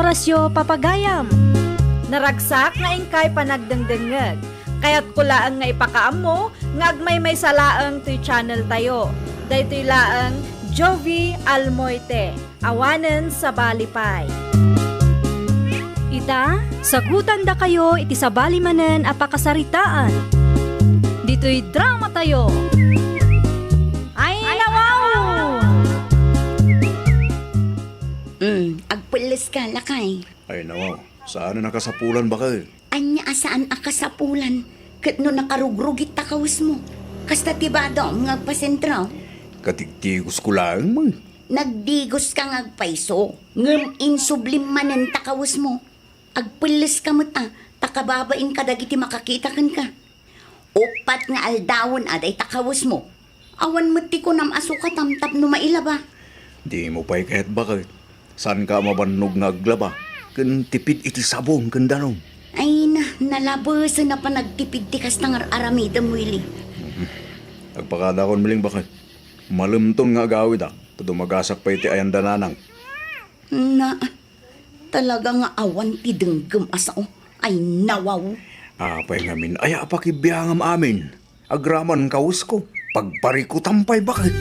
orasyo papagayam. Naragsak nga ingkay panagdengdengeg. Kaya't kulaang nga ipakaam mo, nga agmay salaang to'y channel tayo. Daytoy laang Jovi Almoite, awanen sa Balipay. Ita, sagutan da kayo iti sabali manen apakasaritaan. Dito'y drama tayo. Ay, nawaw! Agpulis ka, lakay. Ay nawaw, saan na nakasapulan ba kayo? Anya asaan akasapulan? Kat no nakarugrugit takawas mo. Kasta tibado ang agpasentraw. Katigtigos ko lang man. Nagdigos ka ng agpaiso. Ngam insublim manen takawas mo. Agpulis ka mo't takababain ka dagiti makakita kan ka. Upat nga aldawon aday takawas mo. Awan mo't ti ko nam asuka tamtap no mailaba. Di mo pa'y kahit bakit. Saan ka mabanog nga aglaba? Kan tipid iti sabong kan danong. Ay nalabasa na pa nagtipid ti kas tangar aramida mo ili. Agpakadakon miling bakit. Malimton nga agawid Tudumagasak pa iti ayan dananang. Na, talaga nga awan ti denggem asao. Ay nawaw. Apay ngamin, ay apakibiyangam amin. Agraman kaus ko. Pagpariko tampay bakit.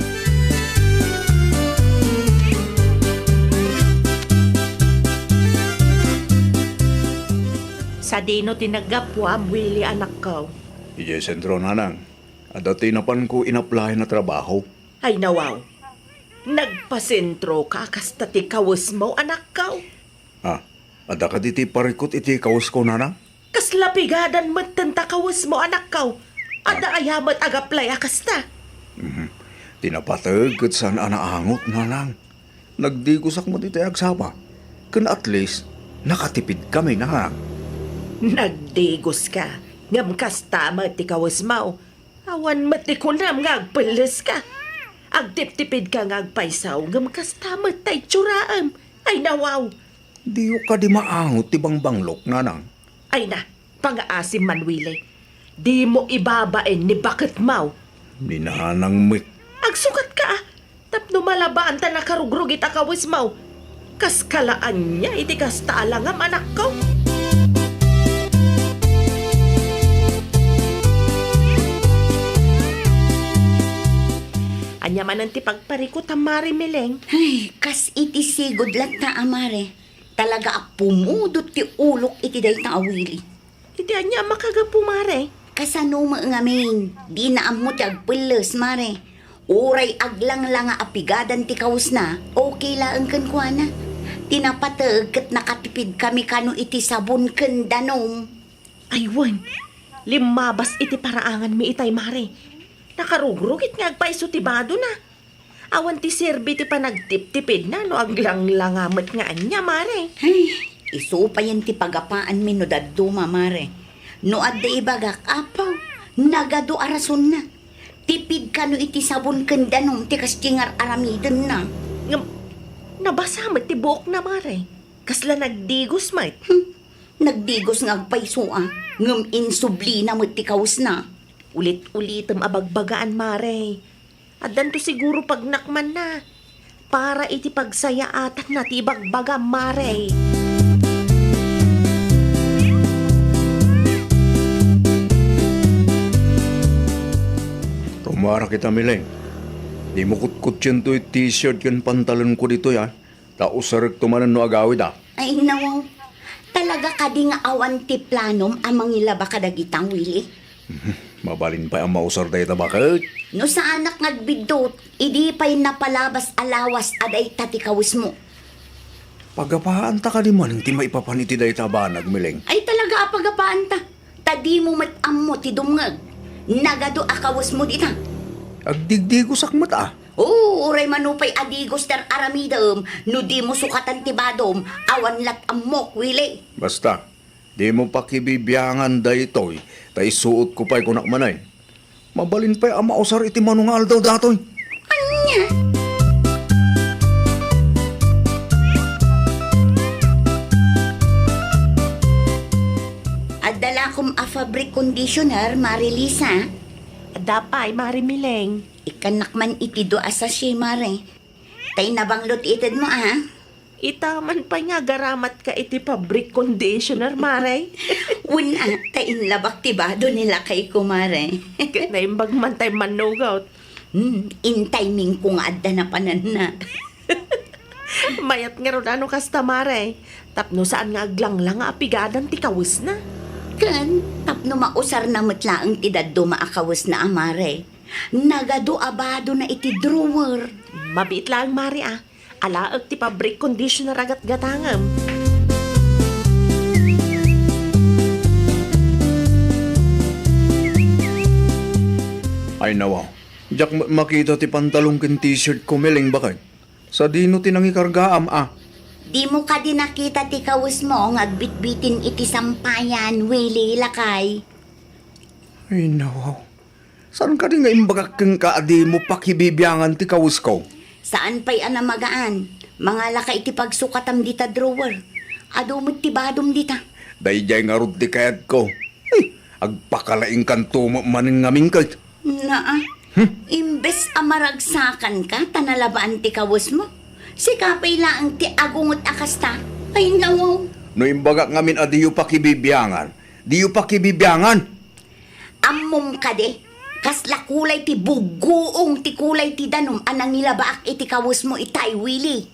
Sa dino tinagapwa, Willie anak ko. Ije sentro nanang. Adati napan ko inaplahin na trabaho. Ay nawaw, nagpasentro ka kasta ti kawus mo anak ko. Ada ka diti parikot iti kaus ko nanang? Kaslapigadan matanta kawus mo anak ko. Ada ayamat agaplay akasta. Tinapatag kat saan anaangot nanang. Nagdigusak mo diti agsaba. Kan at least, nakatipid kami nangang. Nagdigos ka, ngam kasta mati kawus mo. Awan mati ko nam ngagpilis ka. Agtip-tipid ka ngagpaisaw, ngam kasta matay tsuraam. Ay nawaw. Diyo ka di maangot ti bangbanglok nanang. Ay na, pang-aasim man Willie. Di mo ibabain ni bakit mau. Ninanang mik. Agsukat ka tapno malabaan ta nakarugrugit akawis mau. Kaskalaan niya iti kastaalangam anak ko. Anya man ang ti pagparikot ang Mari Mileng. Ay, kas iti sigod lang ta amare. Talaga pumudot ti ulok iti day ta awili. Iti anya makagapu Mare. Kasano mo ngamin, di na amo ti agpulos mare. Uray aglang nga apigadan ti kaus na, okay lang kan kuana. Tinapatag kat nakatipid kami kano iti sabon kan danom. Aywan, limabas iti paraangan mi itay Mare. Nakarugrugit nga agpaisutibado na. Awan ti serbi ti panagtip-tipid na no aglang-langamat nga anya, Mare. Ay, iso pa yan ti pagapaan mi no daddo mamare. No adda ibagak apaw, nagado arason na. Tipid ka no iti sabon kan danom ti kastingar aramiden na. Nabasamat ti buok na, Mare. Kasla nagdigos, mate. Nagdigos nga agpaiso ngam insubli na mo ti kaus na. Ulit-ulitam abagbagaan, Mare. At danto siguro pag nakman na. Para iti pagsaya atat na ti bagbaga, Mare. Tumara kita mileng. Di mo kutkut yan to t-shirt yan pantalon ko dito ya. Tausarek tumanan no agawid Ay nawaw, talaga ka di nga awan ti planom amang ilaba kadagitang Willie. Mabalin pa ang mausar dahi tabakit. No sa anak nagbidot, idi pa'y napalabas alawas aday tatikawis mo. Pagapaan ta ka di man, hindi maipapaniti dahi tabanag mileng. Ay talaga apagapaan ta. Tadi mo matam mo ti dumngag. Nagado akawas mo dita. Agdigdigosak mata. Oo, uray manupay adigos dar aramidam. No di mo sukatan ti badom, awan lat amok, Willie. Basta, di mo pakibibiyangan dahi to'y, tay suot ko pa'y kunak manay. Mabalin pa'y ang mausar iti manungal daw datoy. Anya? Adala kong a fabric conditioner, Marilisa. Adapay, Mare Mileng. Ikanak man iti do asa siya, Mare. Tay nabanglot itid mo, Itaman pa nga garamat ka iti fabric conditioner, Maray. Una, tain labak tibado nila kay kumare. Naimbag man tayo manugaw. In timing kung adda na panan na. Mayat nga ron ano kasta, Maray. Tapno saan nga aglang-lang nga apigadan ti kawis na. Kan, tapno mausar na matla ang tidaddo maakawas na amare. Nagado abado na iti drawer. Mabit lang, Mari ah. Alaag ti fabric conditioner agat gatangam. Ay nawa, jak makita ti pantalong ken t-shirt ko miling bakay. Sa dino tinangikargaam Di mo ka din nakita ti kawis mo ngagbitbitin iti sampayan, Willie lakay. Ay nawa, saan ka din nga imbagak keng kaadi mo pakibibyangan ti kawis ko? Saan pa'y anamagaan? Mga lakay iti pagsukatam dita drawer. Adumot ti badom dita. Dayjay nga rod ti kayat ko. Ay, agpakalaing kanto maning ngaming kay. Naa, imbes amaragsakan ka, tanalabaan ti kawis mo. Si kapay laang ti agungot akasta. Ay nawaw. No imbagak ngamin adiyo pakibibyangan. Diyo pakibibyangan. Ammom ka de. Kasla kulay ti bugoong ti kulay ti danom anang nilabaak iti kawis mo itay, Willie.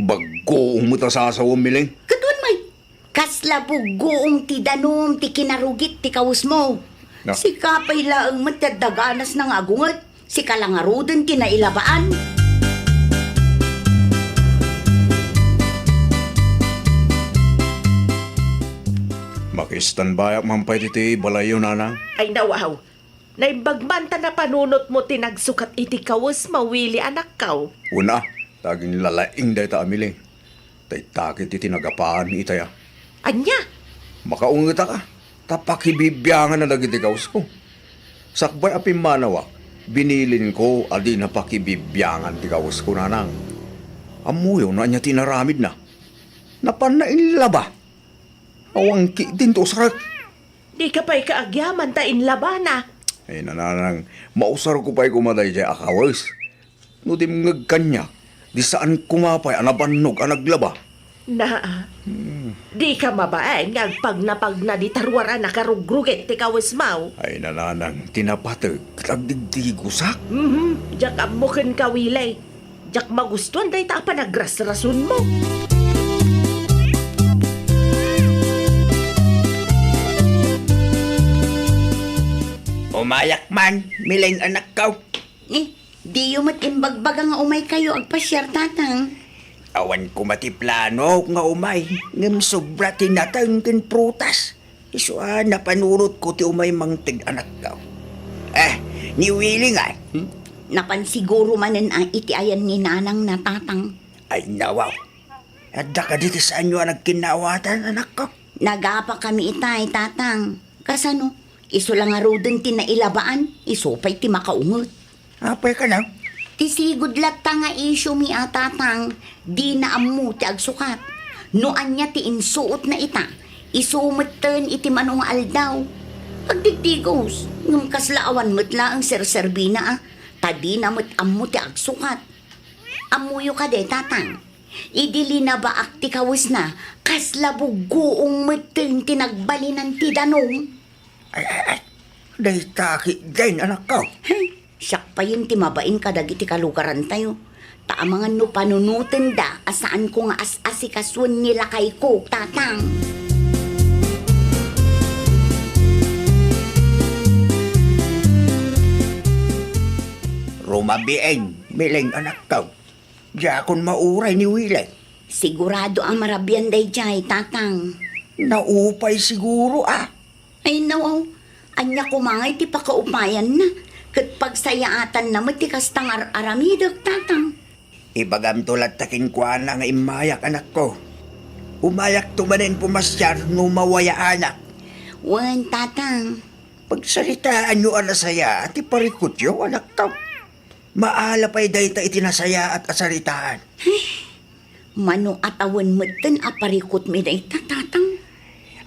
Bago umuta sasawa miling. Katun may. Kasla bugoong ti danom ti kinarugit ti kawis mo. Na. Si kapay laang matadaganas ng agungot. Si kalangaroden ti nailabaan. Makistan bayak mampay titi balayo nanang. Ay nawaw. Naimbagmanta na panunot mo tinagsukat iti kawis mawili anak kaw. Una, taging lalaing day ta amiling. Tay takit iti nagapaan ni itaya. Anya? Makaungita ka. Tapakibibyangan na dagiti kaus ko. Sakbay apim manawa. Binilin ko adi na pakibibyangan ti kaus ko nanang. Amuyo na niya tinaramid na. Napanain laba. Awang kitin to sarat. Di ka pa'y kaagyaman ta inlabana. Ay nananang, mausar ko pa'y kumaday jay akawas. No di mngag kanya, di saan kumapay anabanog anaglaba. Na, di ka mabaen nga pag na di tarwara nakarugruget ti kawis mau. Ay nananang, tinapatag, tagdigdigusak. Jak amukin ka wilay. Jak magustuhan day ta pa nagrasrasun mo. Umayak man, miling anak kaw. Di yumat imbagbaga nga umay kayo agpasyar tatang. Awan ko matiplano nga umay. Ngam sobra tinatang kin prutas. Iswa napanurot ko ti umay mangtig anak kaw. Ni Willie nga. Napansiguro manen ang itiayan ni nanang na tatang. Ay nawaw. Adda ka dito sa anyo nagkinawatan anak ko. Nagapa kami itay tatang. Kasano? Iso lang nga roden ti nailabaan. Iso pa'y ti makaungot. Apay ka na. Ti sigod latta nga isyo mi tatang. Di na ammo ti agsukat. Noan niya ti insuot na ita. Isumatan iti manong aldaw. Pagdigdigos. Ngam kaslaawan matla ang serserbina Tadi na ammo ti agsukat. Amuyo ka de tatang. Idili na ba akti kawis na. Kaslabog goong mateng tinagbalinan ti danong. Ay. Day taki din anak ko. Hey, siyak pa yun ti mabain kadag iti kalugaran tayo. Taamangan no panunutin da, asaan ko nga as-asikaswan nila kay ko, tatang. Rumabieng, miling anak ko. Diya akong mauray ni Willie. Sigurado ang marabyan day jay, tatang. Naupay siguro Ay nawaw, anya kumangay ti pakaupayan na. Kat pagsayaatan na matikas tang aramidag, tatang. Ibagam tulad takin kwa na nga imayak anak ko. Umayak tumanin pumasyar no mawaya anak. Wan, tatang. Pagsalitaan nyo anasaya at iparikot yo anak to. Maala pa'y dayta itinasaya at asalitaan. Mano atawan matan aparikot mi day tatang.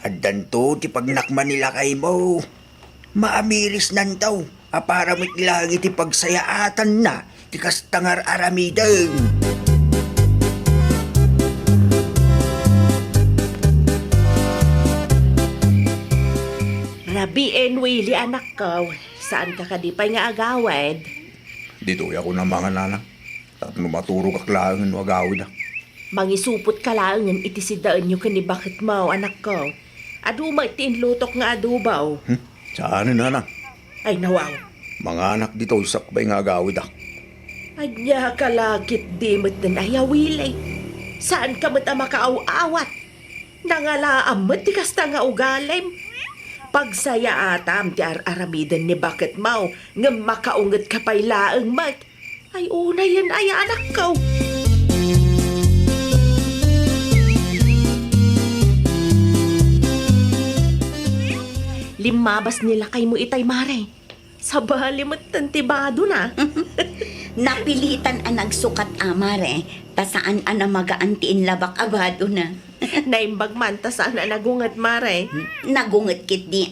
At danto ti pagnakman nila kay mo. Maamiris nantaw. Aparamit lang iti pagsayaatan na. Ti kastangar aramideng. Labiin, Willie, anak ko. Saan ka kadipay nga agawad? Dito ako na mga nanang. At numaturo ka kailangan ng agawid ah. Mangisupot ka lang ng itisidaan nyo kani bakit mo, anak ko. Aduma tinlutok nga adubaw. Saan nanang? Ay nawaw. Mga anak dito, sakbay nga agawid ah. Anya kalakit di mo't na ayawilay. Saan ka mo't makaaw-awat? Nangalaam mo't di kasta nga ugalim. Pagsaya atam ti aramidan ni bakit mau nga makaungat ka pa'y laang mat. Ay una yan ay anak ko. Limabas nila kay mo itay mare. Sabali mo't tantibado na. Napilitan ang nagsukat amare, ta saan ang magaantiin labak abado na. Naimbag man ta sana nagungat mare. Nagunget kit di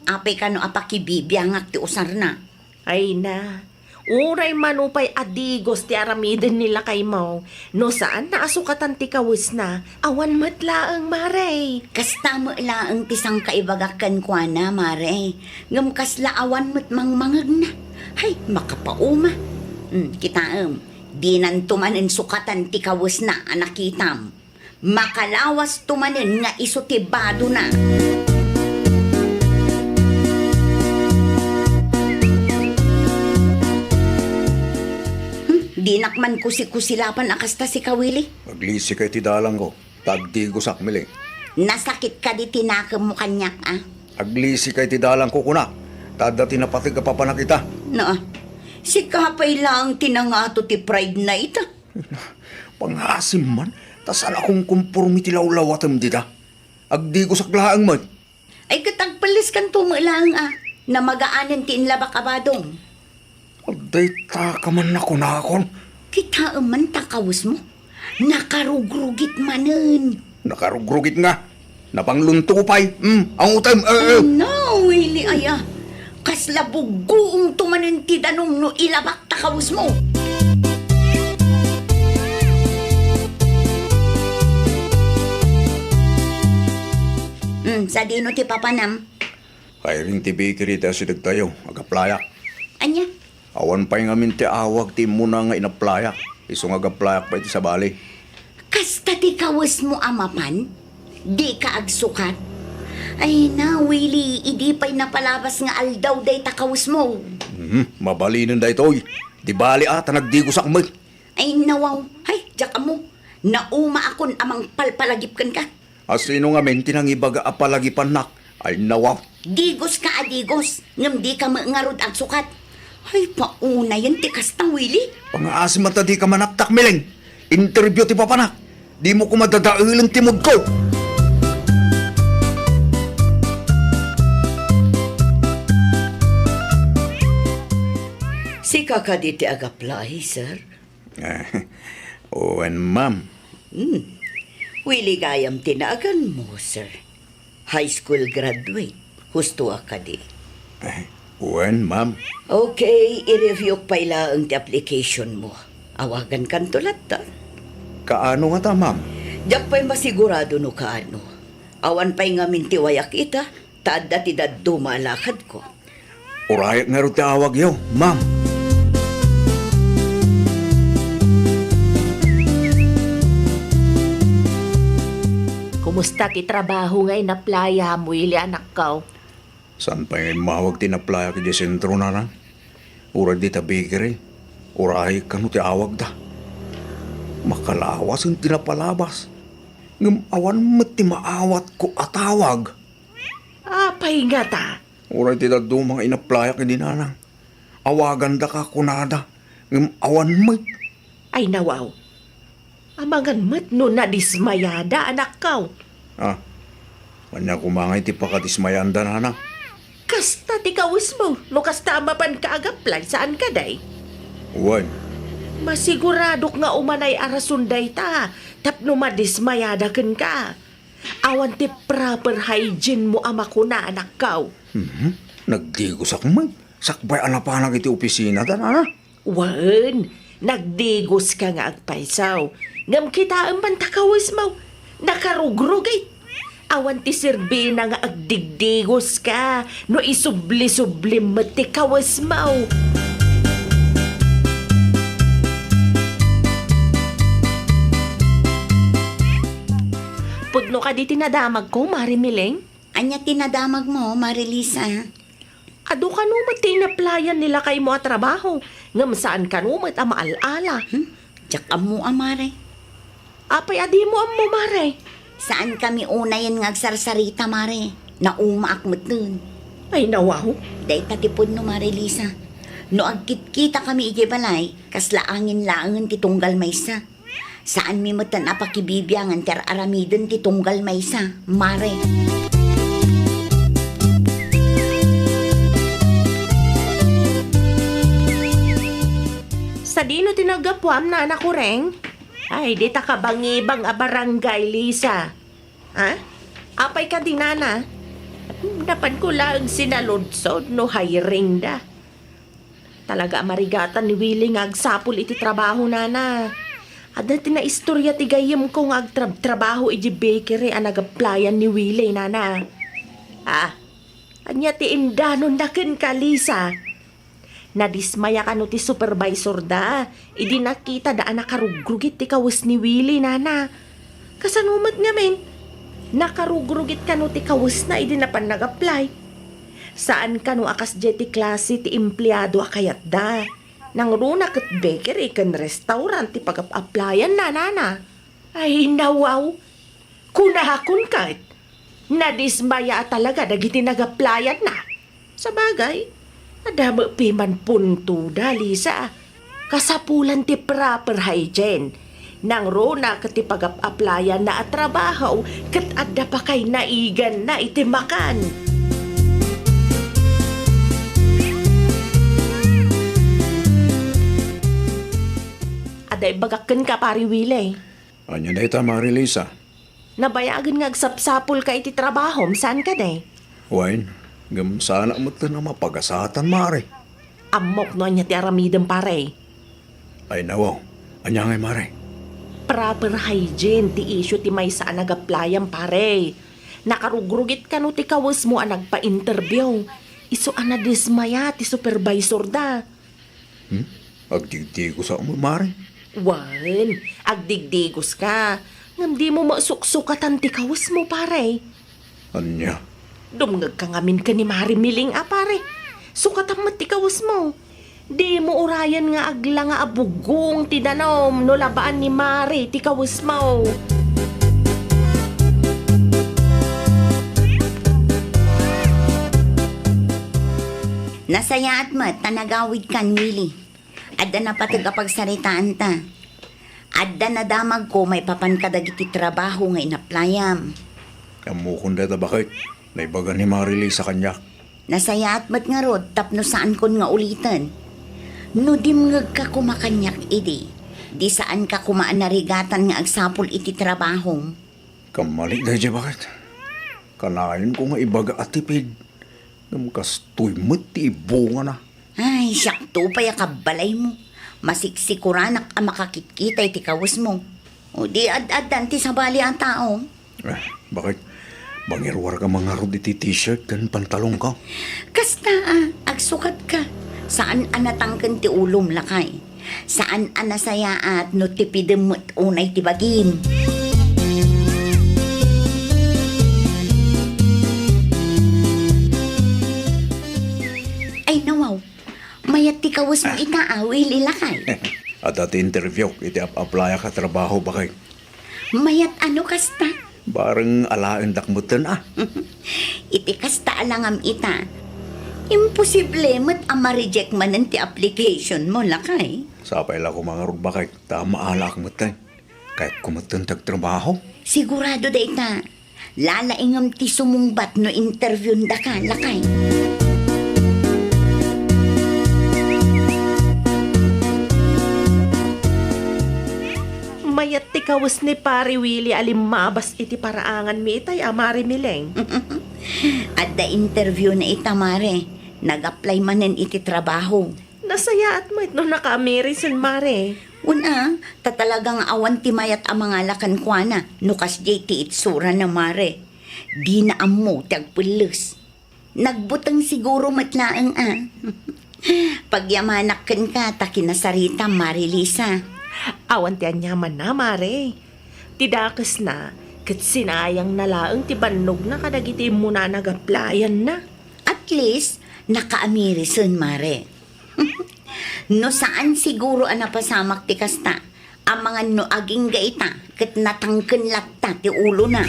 apay ka no apakibibiyangak ti usar na. Ay na. Uray manupay adigos ti aramidin nila kay mo. No saan naasukatan ti kawis na, awan matlaang mare. Kasta mo laang tisang kaibagakan kwa na, mare. Ngam kaslaawan mo't mangmangag na. Hay, makapauma. Kitaam, di nan tumanin sukatan ti kawis na, anakitam. Makalawas tumanin nga iso ti bado na. Dinak man kusi-kusilapan akasta si Kawili. Maglisi kay ti dalang ko. Tagdi ko sakmiling. Nasakit ka di tinakam mo kanyak, Aglisi kay ti dalang ko kuna. Tadati na pati ka papanakita. No, si Kapay lang tinangato ti pride na ita. Pangasim man. Tas akong kumpurmi ti lawlawatam dita. Agdi ko saklaang man. Ay katagpalis kan tumalang, na magaanan ti inlabak abadong. Agday ka man na kunakon. Kita man takawis mo. Nakarugrugit manen. Nakarugrugit nga. Napangluntukupay. Ang utam. No, Willie, aya. Kaslabugoong tumanen ti danong no ilabak takawis mo. Sa dino ti papanam. Kay ring ti bikiri ta si tayo. Agaplayak. Anya? Awan pa yung amin ti awag ti muna nga inaplayak. Iso nga agaplayak pa iti sa bali. Kasta ti kawis mo amapan? Di ka agsukat? Ay na, Willie, idi pa'y napalabas nga aldaw day takawis mo. Mabalinan da ito'y. Di bali ata nagdigo sakmal. Ay nawaw, hay, diyak mo. Nauma akon amang palpalagipkan ka. Asino nga men tinangibaga apalagipan nak. Ay nawaw. Digos ka adigos, ngam di ka maangarod ang sukat. Ay, pauna yan ti kastang, Willie. Pangaasim at di ka manaktak miling. Interview ti papanak. Di mo ko madadailang timod ko. Si kakaditiag-apply, sir. Owen, ma'am. Willie gayam tinaagan mo, sir. High school graduate. Husto akadi. Owen, ma'am. Okay, i-review pa ila ang application mo. Awagan kan tulat ta. Kaano nga ta, ma'am? Diyak pa'y masigurado no kaano. Awan pa'y nga mintiwayak ita. Taad dati daddo malakad ko. Urayat nga rin ti awag yo, ma'am. Kumusta ti trabaho ngay na playa mo, Willie, anak ko? Saan pa yung mawag tinaplaya ki di sentro na na? Ura di ta bakery. Urahay ka no ti awag da. Makalawas yung tinapalabas. Ngam awan mo ti maawat ko atawag. Apay nga ta. Uray ti daddo mga inaplaya ki di nanang. Awagan da ka kunada. Ngam awan mo. Ay nawaw. Amangan mat no na dismayada, anak ko. Kanya kumangay ti pakatismayanda nanang. Kasta ti kawis mo, no kasta mapan ka agaplay, saan ka day? Uwan. Masiguradok nga umanay arasunday ta, tapno madismayada ken ka. Awan ti proper hygiene mo ama ko na, anak ko. Nagdigo sakman. Sakbay anapanag iti opisina da na. Wan, nagdigos ka nga agpaysaw. Ngam kita ang pantakawis mo, nakarugrugay. Awan ti Serbina nga agdigdigos ka. No isubli-subli ti kawas mau. Pudno ka di tinadamag ko, Mari Mileng? Anya tinadamag mo, Marilisa? Ado ka numat tinaplayan nila kay mo at trabaho. Ngam saan ka numat ang maalala. Tsak mo, amare. Apay adi mo ang Mare. Saan kami unayan nga agsarsarita, mare? Naumaak mo dun. Ay nawaw. Day tatipod no, Marilisa. No agkit-kita kami igibalay, kaslaangin-laangan ti tunggal maysa. Saan mi matan apakibibyangan ter aramiden ti tunggal maysa, mare. Sa dino tinagapuam na anak ko reng? Ay, di ta ka bangibang a barangay, Lisa. Ha? Apay ka din, nana? Napan ko lang sinaludsod no hiring da. Talaga marigatan ni Willie nga agsapol iti trabaho, nana. Ada tina istorya ti gayem ko nga agtrabaho iti bakery ang nag-applyan ni Willie, nana. Ah, anya ti indanon nakin ka, Lisa. Nadismaya ka no ti supervisor da. Idi nakita da nakarugrugit ti kawas ni Willie, nana. Kasanumat nga men. Nakarugrugit ka no ti kawas na idi na pan nag-apply. Saan ka no akas jeti klase ti empleyado akayat da. Nang runa kat bakery kan restaurant ti pag-applyan na, nana. Ay, nawaw. Kunahakon kat. Nadismaya talaga dagiti nag-applyan na. Sa bagay, adama piman punto da, Lisa. Kasapulan ti proper hygiene. Nang rona kat ti pag-applyan na at trabaho, kat adda pa kay naigan na itimakan. Aday bagakan ka, pari Willie. Anya na ita, Marilisa. Nabayagan nga agsapsapol ka iti trabaho, saan ka day? Wine, gam sana mo ito na mapagasatan, Mare. Amok no anya ti aramidem pare. Ay nawaw, anya ngay, Mare. Proper hygiene ti issue ti may saan nag-applyan pare. Nakarugrugit ka no ti kawas mo ang nagpa-interview. Iso ana dismaya ti supervisor da. Agdigdi ko sa mo, Mare. Wan, agdigdigos ka. Ngam di mo masuksukatan ti kawas mo pare. Anya? Dumngag ka ngamin ka ni Mari Miling pare. Sukatan mo ti kawas mo. Di mo urayan nga agla nga abugong ti danom no labaan ni Mari ti kawas mo. Nasaya at mat, tanagawid kan, Willie. Adda na patag pagsaritaan ta. Adda na damag ko may papan kadagiti trabaho nga inaplayam. Kamu kung data bakit? Naibaga ni Marilisa sa kanya. Nasaya at mat nga rod, tapno saan kon nga ulitan. No dimngag ka kumakanyak idi. Di saan ka kumaan narigatan nga agsapol iti trabaho. Kamali dahil bakit? Kanain ko nga ibaga at tipid. Namkastoy mo ti ibunga na. Ay, siyak to pa balay mo. Masiksikuran ang makakikita iti kawas mo. O di ad-adan ti sabali ang tao. Bakit? Bangirwar ka mga rod iti t-shirt kan pantalong ka. Kasta agsukat ka. Saan anatangkan ti ulom lakay? Saan anasaya at no tipidem mo't unay ti bagim? Ay nawaw, mayat ti kawas mo itaawil ilakay. At ati interview, iti apply ka trabaho bakit? Mayat ano kasta? Barang alaan dakmutan Iti kasta alangam ita. Imposible mo't ama-reject man ti application mo lakay. Sapay lang ko mga rod bakit? Tama alak mo tayo. Kahit kumatan tagtrabaho. Sigurado da ita. Lalaingam ti sumungbat no interview da ka lakay. Mayat ti kawas ni pari Willie alimabas iti paraangan mi itay Mari Mileng. At da interview na ita, Mare. Nag-apply manen iti trabaho. Nasaya at mo't no naka-Amerisan, Mare. Una, tatalagang awan ti mayat ang mga lakan kwa na. Nukas jay ti itsura na, Mare. Di na amo ti agpulos. Nagbutang siguro matlaang Pagyamanakan ka, ta kinasarita, Marilisa. Awan ti anyaman na, Mare. Tidakas na, kat sinayang nalaang ti bannog na kadagiti mo na nagaplayan na. At least, naka-Amerison, Mare. No saan siguro napasamak ti kasta, ang mga no aging gaita, kat natangken latta ti ulo na.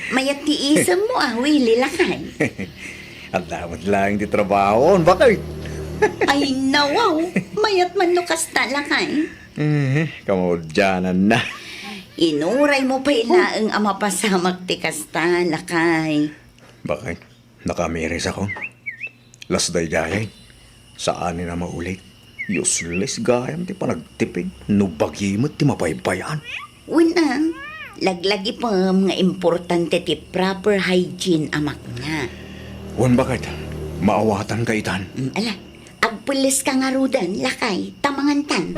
Mayat ti isang mo Willie lakay. Ang dapat lang di trabaho. Bakit? Ay nawaw, mayat man no kasta lakay. Kamodyanan na. Inuray mo pa ilaang ama pasamak ti kasta lakay. Bakit? Nakamiris ako. Lasday gayay. Saan na maulit? Useless gayam ti panagtipid. Nubagimot ti mabaybayan. Una, laglagi pa nga importante ti proper hygiene amak nga. Wan bakit? Maawatan ka itan. Ala, agpulis ka nga rudan, lakay, tamangantan.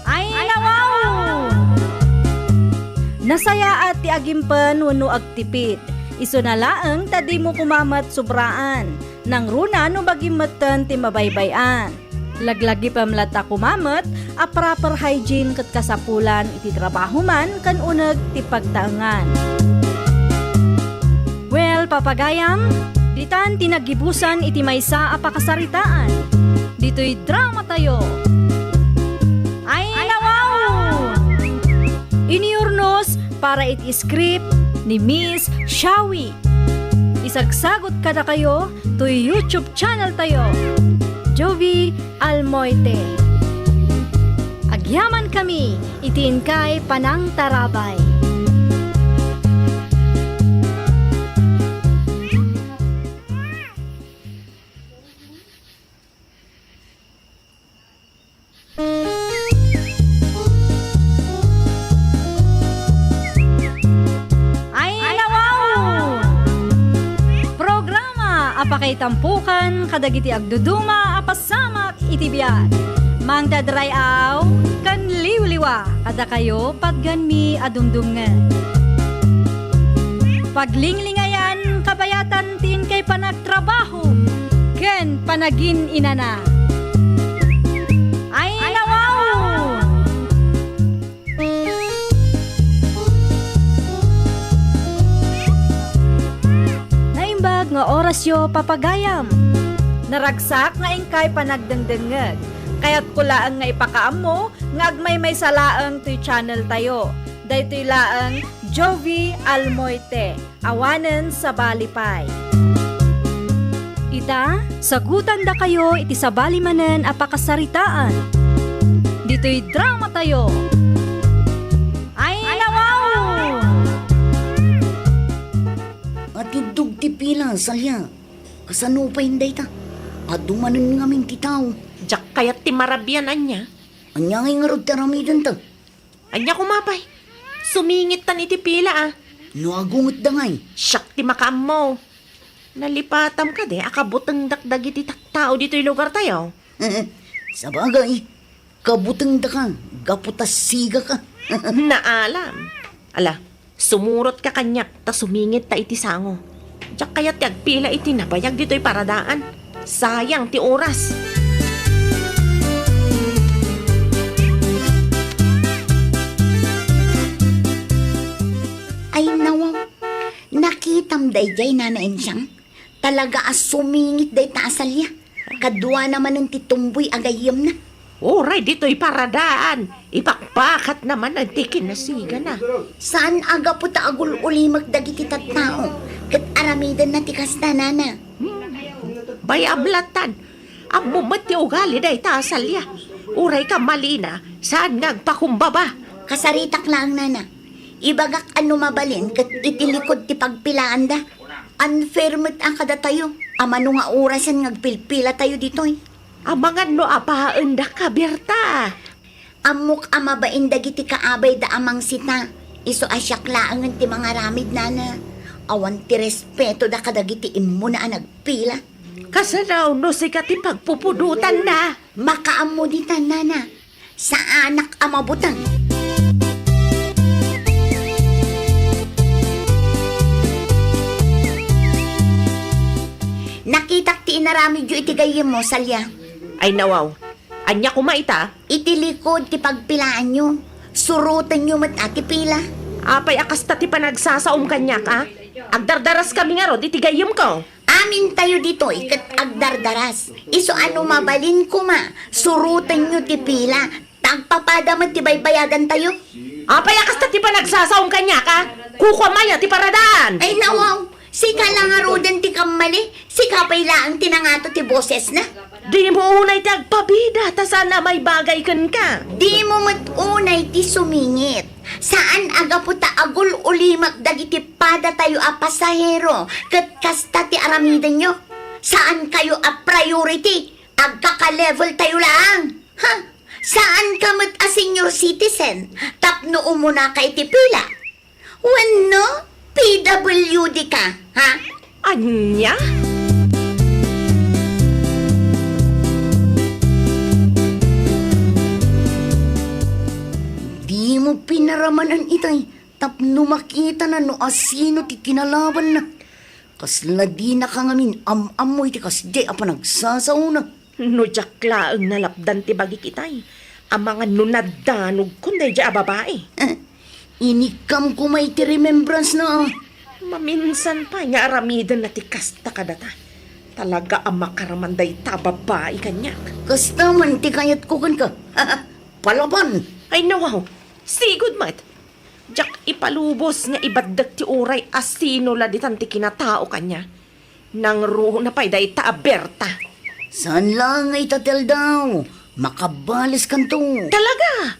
Ay nawaw! Nasaya at ti agimpan wano agtipid. Iso na laang tadi mo kumamat sobraan. Nang runa no bagimatan ti mabaybayan. Laglagi pamlata kumamat, a proper hygiene kat kasapulan iti trabaho man kan uneg ti pagtaengan. Well, papagayam, ditan tinagibusan iti maysa a pakasaritaan. Dito'y drama tayo. Ay nawaw! Iniurnos para iti script ni Miss Shawi. Isagsagot kada kayo to YouTube channel tayo. Jovi Almoite. Agyaman kami, itiin kay Panang Tarabay. Ay nawaw! Programa apakay tampukan kadagiti agduduma apasamak iti biyak. Mangdadrayaw kan liwliwa kada kayo pagganmi adumdumngan. Paglinglingayan kabayatan tin kay panagtrabaho ken panagin inana. Ay nawaw! Naimbag nga orasyo papagayam. Naragsak nga ingkay panagdengdengeg. Kaya't kulaang nga ipakaam mo, nga agmay may salaang to'y channel tayo. Daytoy laang Jovi Almoite, awanen sa Balipay. Ita, sagutan da kayo iti sabali manen a pakasaritaan. Dito'y drama tayo. Ay nawaw! At idug ti pila, salya. Kasano pa hinday ta? At dumanan nga min titaw. Jak kayat ti marabyan anya. Anya nga rod taramidan ta. Anya kumapay. Sumingit tan iti pila No agungot da ngay. Siyak ti makaam mo. Nalipatam ka de, akabutang dakdag iti taktao dito'y lugar tayo. Sa bagay, kabutang da ka, gaputas siga ka. Naalam. Ala, sumurot ka kanyak, ta sumingit ta iti sango. Jak kaya ti agpila iti nabayag dito'y paradaan. Sayang ti oras. Ay nawaw, nakitam dayjay nanain siyang. Talaga as sumingit day taasalya. Kadwa naman ng titumboy agayam na. Oray, dito'y paradaan. Ipakpakat naman ang tikin na siga na. Saan aga po taagul ulimag dagiti tattao? Kat aramidan na tikas na nana. Bayablatan. Ang mumat ti ugali day taasalya. Uray ka malina, saan ngagpakumbaba? Kasaritak lang nana. Ibagak ano mabalin kat itilikod ti pagpilaan da. Unfair met ang kada tayo. Amano nga orasan ngagpilpila tayo ditoy. Amangan no apaan da ka, Berta. Amok amabain dagiti kaabay da amang sita. Iso asyak laangan ti mga ramid nana. Awan ti respeto da kadagiti immo na nagpila. Kasanaw no si kati pagpupudutan na. Makaamo di nana. Sa anak amabutang. Nakitak ti inarami jo iti gayem mo, Salya. Ay nawaw, anya kumaita? Iti likod ti pagpilaan nyo. Surutan nyo mat ati pila. Apay akas ta ti panagsasaom kanyak, ha? Agdardaras kami nga ro, itigayom ko. Amin tayo dito, ikat agdardaras. Iso ano mabalin ko ma. Surutan nyo ti pila. Tagpapadamat ti baybayagan tayo. Apay akas ta ti panagsasaom kanyak, ha? Kukwamaya ti paradaan. Ay nawaw, sika lang nga rodan ti kamali. Sika pa'y laang tinangato ti boses na. Di mo unay ti agpabida, ta sana may bagay kan ka. Di mo matunay ti sumingit. Saan aga po ta agul ulimak dagiti pada tayo a pasahero ket kasta ti aramidan nyo? Saan kayo a priority? Agkaka-level tayo lang. Ha? Saan ka mat a senior citizen? Tapno umuna kay ti pila. Wano? PWD ka, ha? Anya? Di mo pinaramanan itay. Tapno makita na no asino ti kinalaban na. Kasla di na ka ngamin amoy ti kasde apa nagsasauna. No jakla ang nalapdan ti bagi kitay. Ang mga nunadanog kunday dya babae. Inikam ko may ti remembrance na. Maminsan pa nga aramidan na ti kasta kadata. Talaga ang makaramanday ta babae kanyak. Kasta man ti kayat ko kan ka. Palaban. Ay nawaw, sigod mat. Jak ipalubos nga ibaddag ti uray asino la di tanti kinatao kanya. Nang ruho na pa'y day ta aberta. Saan lang ay tatel daw? Makabalis kan to. Talaga!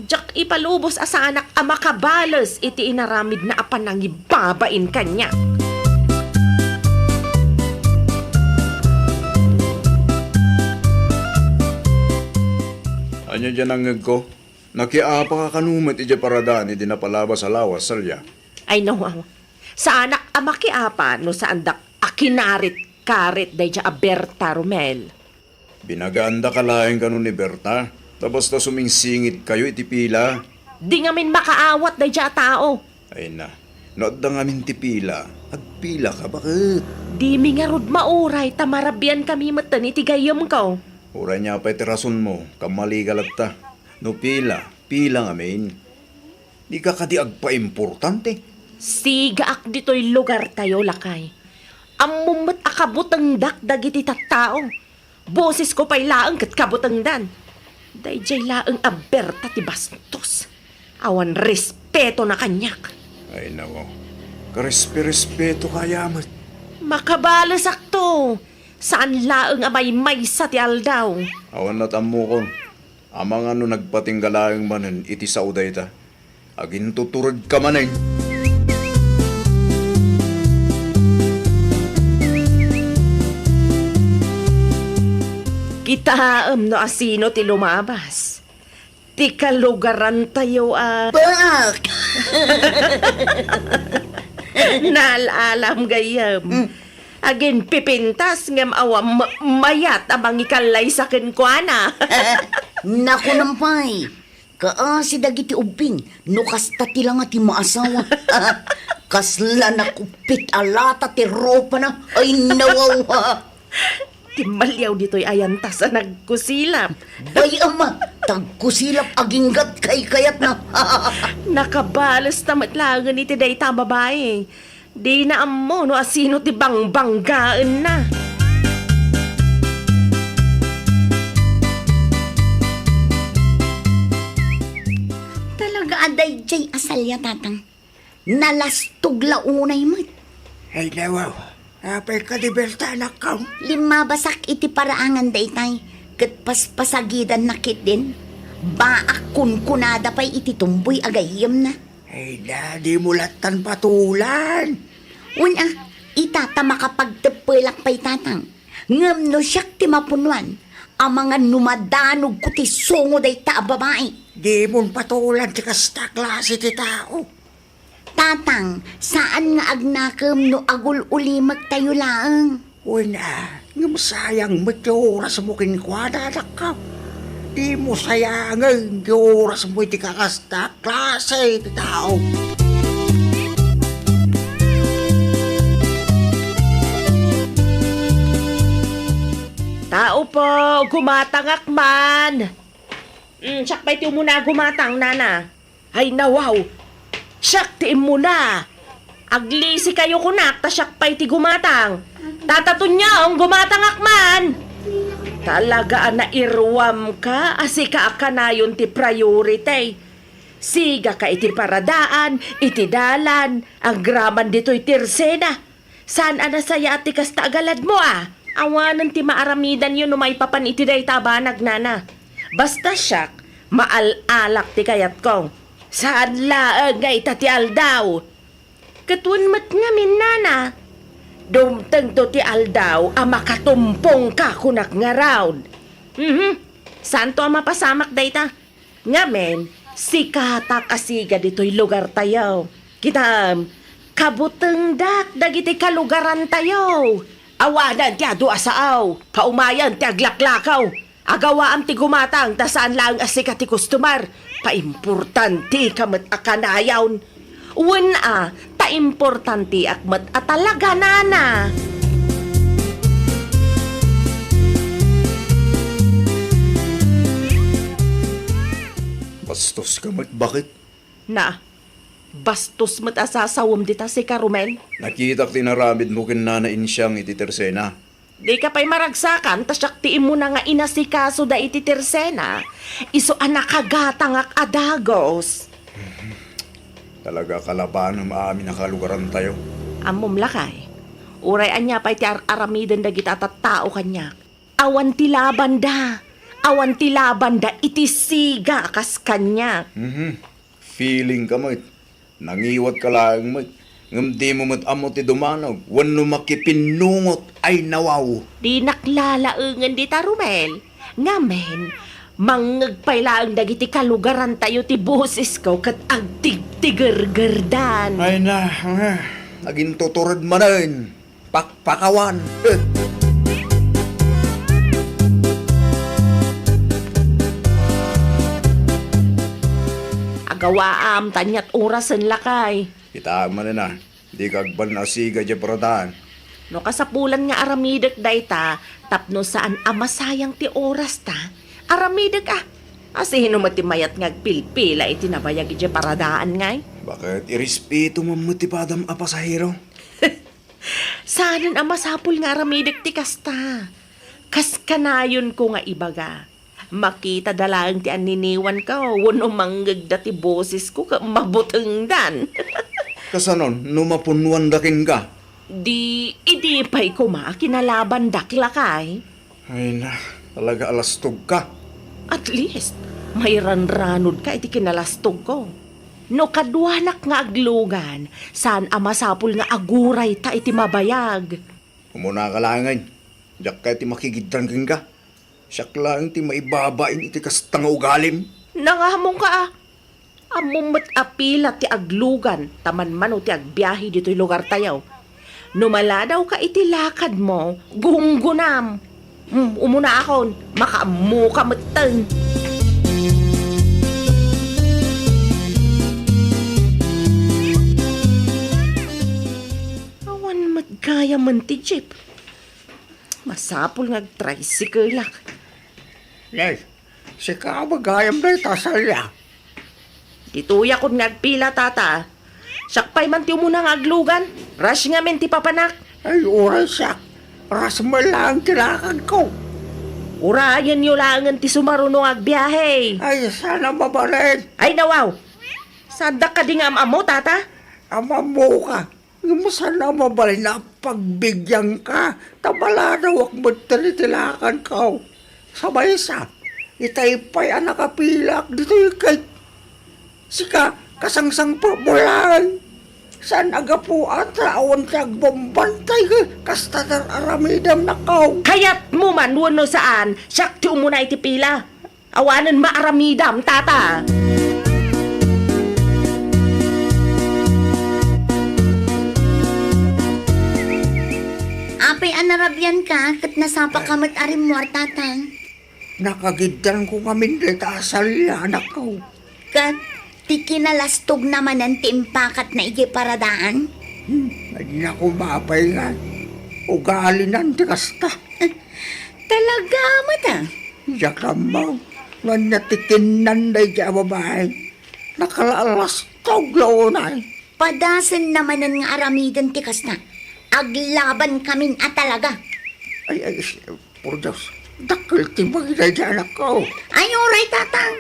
Jak ipalubos asa anak ang makabalos iti inaramid na apan nang ibabain kanya. Anya dyan ang ngag ko? Nakiapa ka kanumat iti paradaan iti napalaba sa lawas, Salya. Ay nawaw, sa anak ang makiapa no sa andak akinarit karit day dya aberta Romel. Binaganda ka laing kanun ni Berta. Tapos na sumingsingit kayo iti pila. Di nga min makaawat day dya tao. Ay na, nood na nga min ti pila. Agpila ka, bakit? Di mi nga rod mauray tamarabyan kami matan iti gayom ko. Ura niya pa iti rason mo, kamali ta. No pila nga main. Di ka kadi agpa-importante. Sigaak dito'y lugar tayo lakay. Amumat akabutang dakdag iti tattao. Boses ko pa'y laang kat kabutang dan. Dayjay laang aberta ti bastos. Awan respeto na kanyak. Ay nako, karespeto kayamat. Makabalas akto. Saan laang amay maysa ti aldaw. Awan na tamo kon. Amang ano nagpatinggalaang manan iti sauday ta. Agin tuturod ka manin. Kitaam no asino ti lumabas. Ti kalugaran tayo Bak! Nalalam gayam. Agin pipintas ngam awam mayat amang ikalay sa kenkwana. Naku nampay. Kaasi dagiti ubing. No kasta ti lang ati maasawa. Kasla nakupit alata ti ropa na. Ay nawawa. Timalyaw dito'y ayanta sa nagkusilap. Bay ama, tagkusilap aginggat kay kayat na. Nakabalas tamat langan iti day ta babae. Di na ammo no asino ti bangbanggaan na. Talaga aday jay asalya tatang. Nalastog launay mo. Ay nawaw, apay ka di Berta anak ka. Lima basak iti paraangan daytay. Kat paspasagidan nakit din. Baak kunkunada pa'y iti tumboy agayem na. Ay na, di mo latan patulan. Una, itata makapagtepelak pa'y tatang. Ngam no siyak ti mapunuan. Ang mga numadanog ko ti songo day ta babae. Di mo patulan ti kasta klase ti tao. Tatang, saan nga agnakam no agul ulimag tayo laang? Uy na, yung sayang mo yung oras mo kinkwada na ka. Di mo sayangan yung oras mo iti kakasta klase iti tao. Tao po, gumatangak man. Siyak pa iti mo na gumatang, nana. Ay nawaw, siyak ti mo na. Aglisi kayo kunak, ta siyak pa iti gumatang. Tatatun niya ang gumatangak man. Talaga na irwam ka, asika ka na yun ti priority. Siga ka iti paradaan, iti dalan, ang graman dito'y tirsena. Saan anasaya ati kasta agalad mo Awanan ti maaramidan yun umay papan iti day tabanag nana. Basta siyak, maalak ti kayat kong. Saan laang nga itati aldaw? Katun mat ngamin nana. Dumteng to ti aldaw a makatumpong ka kunak nga round. Saan to ang mapasamak dayta? Ngamen, sikata kasiga dito'y lugar tayo. Kitam, kabuteng dak dagiti kalugaran tayo. Awanan ti adu asaaw, paumayan ti aglaklakaw. Agawaam ti gumatang, ta saan lang asika ti kustumar. Paimportanti kamat akanayawn. Uwan ta importanti akmat atalaga nana. Bastos ka mat, bakit? Na, bastos mat asasawam dita si Carmen. Nakita tinaramid mo kinanain siyang iti tersena. Di ka pa'y maragsakan, tasyak tiin mo na nga inasikaso da iti tersena. Iso anakagatangak adagos. Talaga kalaban ng maamin na kalugaran tayo. Amom lakay. Uray anya pa'y ti aramiden da kita tattao kanya. Awan ti laban da. Awan ti laban da iti siga kas kanya. Feeling ka mat. Nangiwat ka lang mat. Ngam di mo mat amo ti dumanog. Wano makipinungot ay nawaw. Di naklalaengan di tarumel. Ngamen, mangagpay laang dagiti kalugaran tayo ti boses ko kat agtig-tigergerdan. Ay na, naging tuturad manin. Pakpakawan. Agawaam, tanyat orasan lakay. Kita man na, di kagban na siga dya paradaan. No kasapulan nga aramidek dayta, tapno saan amasayang ti oras ta. Aramidek Asihin mo ti mayat ngagpilpila iti nabayag iti paradaan ngay. Bakit irespeto mo matipadam a pasahero? Saanan amasapul nga aramidek ti kasta. Kas kanayon ko nga ibaga. Makita dalang ti aniniwan ka, wano manggagda ti boses ko ka mabuteng dan. Kasanon, numapunuan dakin ka. Di pa'y kuma, kinalaban daklakay. Ay na, talaga alastog ka. At least, may ranranod ka iti kinalastog ko. No kadwanak nga aglugan, saan amasapul nga aguray ta iti mabayag. Umuna ka langan, diyak ka ti makigidran ka. Siyak lang ti maibabain iti kastang ugalim. Nangahamong ka Amumat apila ti aglugan, taman man o ti agbiyahe dito'y lugar tayaw. Numaladaw ka iti lakad mo, gunggunam. Umuna akon, makaamu ka mateng. Awan magkaya man ti jeep. Masapul ngag-tricycle lak. Yes, si kabagayam na itasalya. Dituya kon ngagpila tata. Sakpay man ti umuna nga aglugan. Rush nga men ti papanak. Ay, oras siya. Rasmal lang kilakan ko. Urayan nyo langan ti sumarunong agbiyahe. Ay, sana mabalin. Ay nawaw. Sadak ka di nga amamo tata. Ama mo ka. Yung sana mabalin na pagbigyan ka. Tabala na wak mo tinitilakan ko. Sabay sa. Itaypay ang nakapilak. Dito yung kay sika, kasangsang pabulan. Saan aga po at raon kag bombantay ka. Kastatar aramidam na kaw. Kayat mo man wano saan. Siyak ti umuna iti pila. Awanan maaramidam tata. Apay anarabyan ka, kat nasapa ka mat arim mo, tatang. Nakagiddan ko kami dito asalya, anak ko. Kat, ti kinalastog naman ang timpakat na igi paradaan. Ay naku, mapay nga. Ugali ng tikasta. Talaga, mata. Yakam mo, nanatikin nanday siya babae. Nakalaalastog launay. Padasan naman ang aramidan tikas na. Aglaban kaming talaga. Ay, por Diyos, dakil tibag na siya, anak ko. Ay, oray, tatang.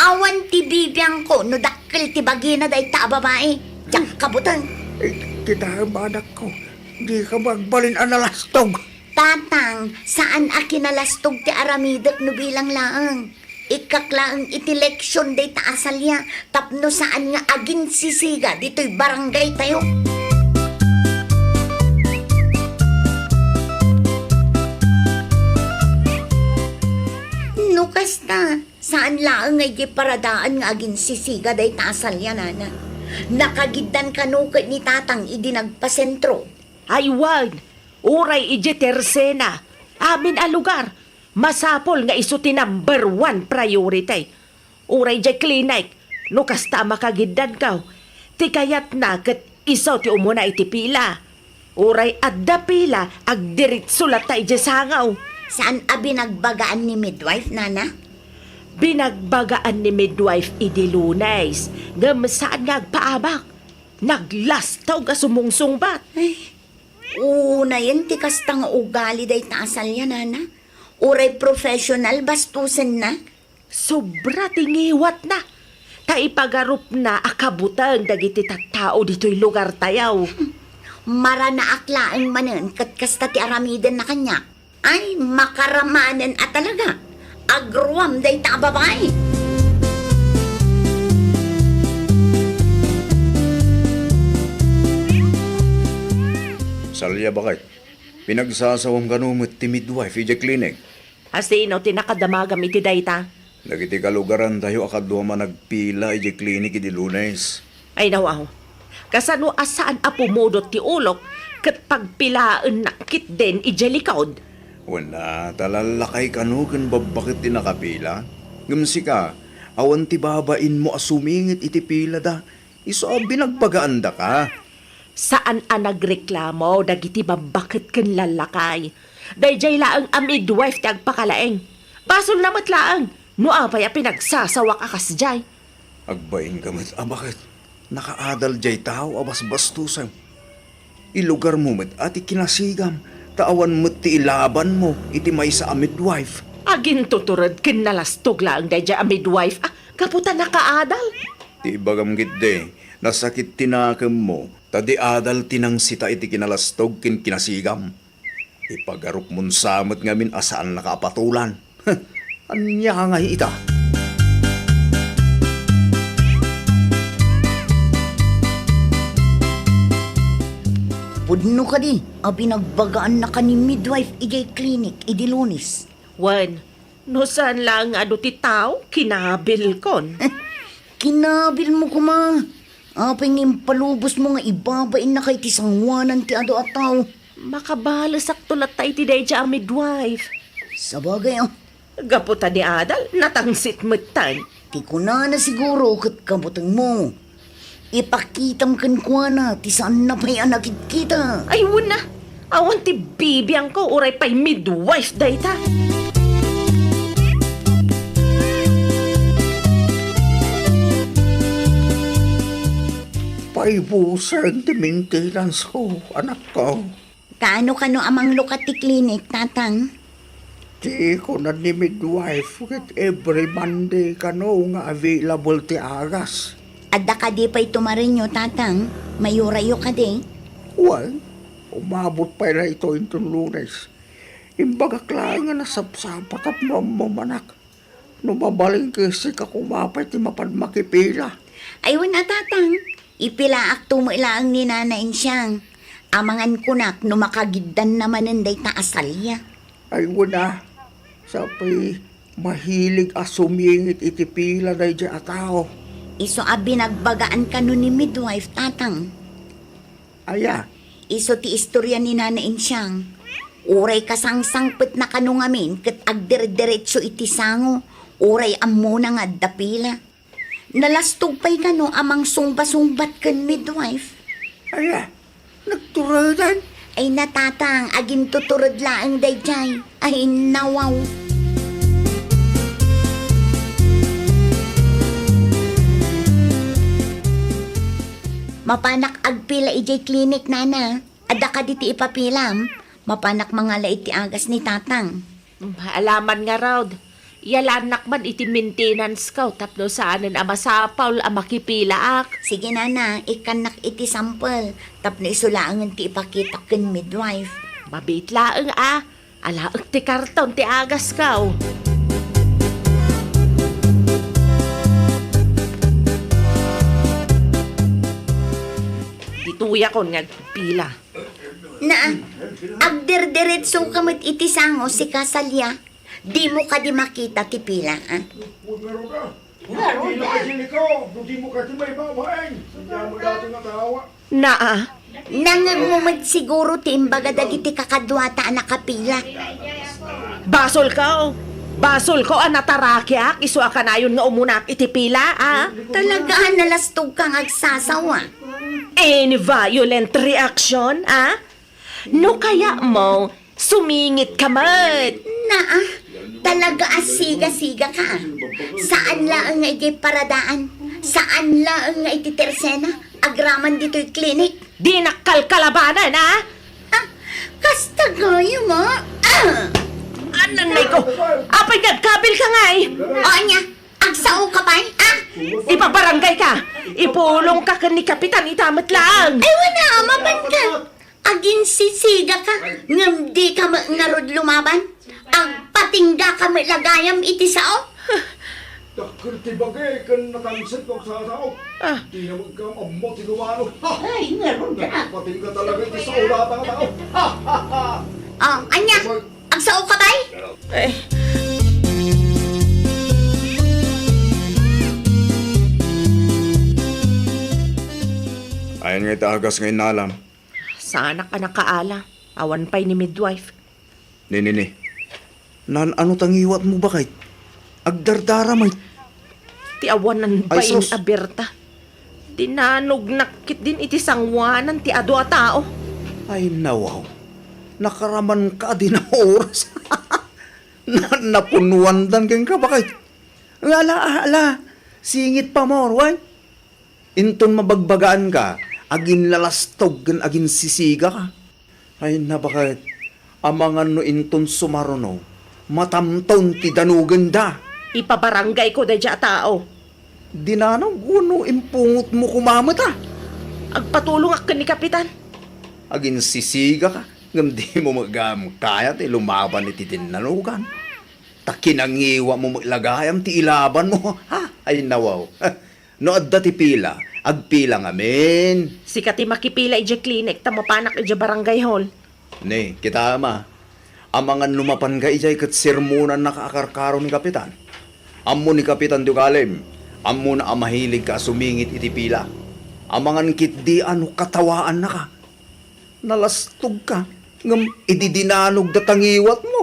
Awan ti bibiyang ko, no dakil ti bagina day ta babae. Diyak kabutan. Ay, kita ba, anak ko? Di ka magbalin analastog. Tatang, saan akinalastog ti aramidak no bilang laang? Ikaklaang itileksyon day ta asalya, tapno saan nga agin sisiga dito'y barangay tayo. No kasta, saan laang ngay di paradaan nga agin sisiga day ta asalya, nana? Nakagidan kanukit ni tatang idinagpasentro. Ay, wag. Uray ije tersena. Amin a lugar. Masapol nga iso ti number 1 priority. Uray ije klinik. No kasta makagiddan ka. Ti kayat na kat iso ti umuna iti pila. Uray adda pila agdiritso lata ije sangaw. Saan abinagbagaan ni midwife, nana? Binagbagaan ni midwife idi Lunes. Ngam saan nga agpaabak. Naglastaw ga sumungsungbat. Una yan, ti kastang ugali day taasal yan, nana. Uray professional, bastusan na. Sobra tingiwat na. Taipagarup na akabutan dagiti tattao dito'y lugar tayaw. Marana aklaang manan, kat kasta ti aramidan na kanya. Ay, makaramanan at talaga. Agruam day ta babae. Salya bakit? Pinagsasawang kanumot ti midwife, ije klinik. Asino tinakadamagam iti dayta. Nagiti kalugaran tayo akadwa nagpila ije klinik iti Lunes. Ay nawaw. Kasano asaan apumodot ti ulok kat pagpilaan nakit din ije likod. Wala, talalakay kanugan babakit ti nakapila. Gamsi ka, awan ti babain mo asumingit iti pila da. Iso binagpagaanda ka. Saan ang nagreklamo dagiti babakit ken lalakay. Dayjay laang a midwife ti agpakalaeng. Basol namat laang. No apay a pinagsasawak akas jay. Agbain kamat, bakit? Nakaadal jay tao abas bastusan. Ilugar mo met at ikinasigam. Taawan mo ti ilaban mo, iti may sa midwife. Agin tuturod ken nalastog laang dayjay a midwife. Kaputan nakaadal. Ti bagam gitde, nasakit tinakam mo, tadi adal tinang sita iti kinalastog kin kinasigam. Ipagarup mon samot ngamin asaan nakapatulan. Anya nga ita? Pudno ka di, abinagbagaan na ka ni midwife ijay klinik, idi Lunes. Wan, no saan lang ano ti tao, kinabil kon. Kinabil mo kuma. Apay ngayong palubos mo nga ibabain na kay tisangwanan ti ado ataw. Makabalasak tulat tayo ti dayja a midwife. Sabagay, Gaputa ni Adal, natangsit mutan. ti ko na siguro kat kabutang mo. Ipakitam kan kwa na, ti saan na pa'y anakit kita. Ay, wala. Awan ti bibiyang ko, uray pa'y midwife dayta. Paibusan ti maintenance ko, anak ko. Kaano kano amang lukat ti klinik, tatang? Di ko na ni midwife ket every Monday kano nga available ti agas. Adda ka di pa'y tumarinyo, tatang. Mayurayo ka di. Well, umabot pa na ito itong Lunes. Imbaga klang nga nasapsapat at mamanak. Numabaling kasi ka kumapay ti mapadmakipila. Ayun na, tatang. Ipilaak tumilaang ni nanain siyang. Amangan kunak no makagiddan naman day ta asalya. Ay wala. Sapay mahilig asumingit iti pila na dyan atao. Iso abinagbagaan ka no ni midwife, tatang. Aya, Iso ti istorya ni nanain siyang. Uray kasangsangpet na kanu ngamin ket agdire-diretso iti sango. Uray ammo na nga dapila. Nalastog pa'y kano amang sumba-sumbat ken midwife. Ala, nagturadan. Ay natatang agin tuturod laang dayjay. Ay nawaw. Mapanak agpila ijay klinik nana. Ada ka diti ipapilam. Mapanak mga iti agas ni tatang. Alaman nga raw. Yalanak man iti maintenance ka. Tapno saanan amasapaw amakipila ak. Sige nana, ikanak iti sample. Tapno isulaangan ti ipakita ken midwife. Mabit laang Alaak ti karton ti agas ka. Dituya ko nga pila. Na, agdirdiretso kamit iti sango si Kasalya. Di mo ka di makita ti pila, ah? Nangag mo siguro ti imbaga dagiti kakadwata na kapila. Basol ka. Basol ko natarakyak. Isu ka na yun nga umunak iti pila, Talaga nalastog kang agsasawa. Any violent reaction, No kaya mo, sumingit ka mat. Talaga asiga-siga ka. Saan lang nga iti paradaan? Saan lang nga iti tersena? Agraman dito'y klinik? Di nakalkalabanan, Kasta gayo mo? Ananay ko, apay nagkabil ka nga O niya, agsao ka pa? Ipabarangay ka. Ipulong ka ni Kapitan itamat lang. Ay, wala, mapan ka. Agin sisiga ka. Ngam di ka ngarod lumaban. Ang patingga ka lagayam iti sao. Takir ti bagay kan natansit ko sa tao. Di na magkamamo ti lumano. Ay, ngaron ka. Pating ka talaga iti sa ulatang tao. Anya, agsao ka ba? Ayan nga itagas ngayon nalam. Sana ka nakaala. Awan pa'y ni midwife. Nini. Ano tangiwat mo ba kay? Agdardara may. Ti awanan Ay, pa'y sus. aberta. Tinanog nakit din iti sangwanan ti ado a tao. Ay nawaw. Nakaraman ka din ang oras. Napunuan dan kang ka ba kay? Ala. Singit pa mo, why? Inton mabagbagaan ka, agin lalastog gan agin sisiga ka. Ay nabakit, amangan no inton sumaruno, matamton ti danugan da. Ipabarangay ko da dya tao. Dinanaw guno impungot mo kumamat Agpatulong ak ni Kapitan. Agin sisiga ka, ngam di mo kaya ti lumaban iti tinanugan. Takinangiwa mo maglagayam ti ilaban mo. Ay nawaw. No adda ti pila, agpila ngamin. Si Kati makipila ija klinik, tamapanak ija barangay hall. Ne, kita ama. Amangan lumapan ka ijay kat sirmunan nakakarkaro ni Kapitan. Ammo ni Kapitan Dugalem, ammo na amahilig ka sumingit iti pila. Amangan kit di ano katawaan na ka. Nalastog ka, ngam ididinanog datangiwat mo.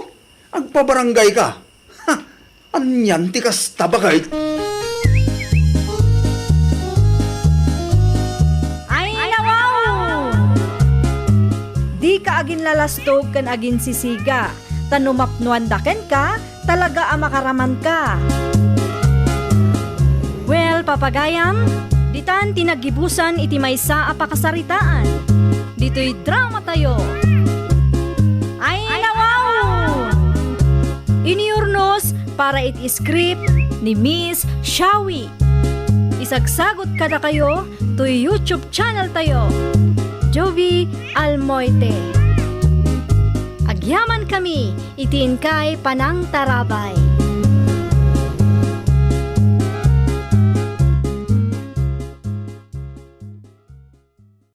Agpabarangay ka. Anyan ti kasta bagay. Di ka agin lalastog kan agin sisiga. Tanumapnuan daken ka, talaga amakaraman ka. Well, papagayam, ditan tinagibusan iti maysa a pakasaritaan. Dito'y drama tayo. Ay nawaw! Iniurnos para iti script ni Miss Shawi. Isagsagot kada kayo to YouTube channel tayo. Jovi Almoite. Agyaman kami, itin kay Panang Tarabay.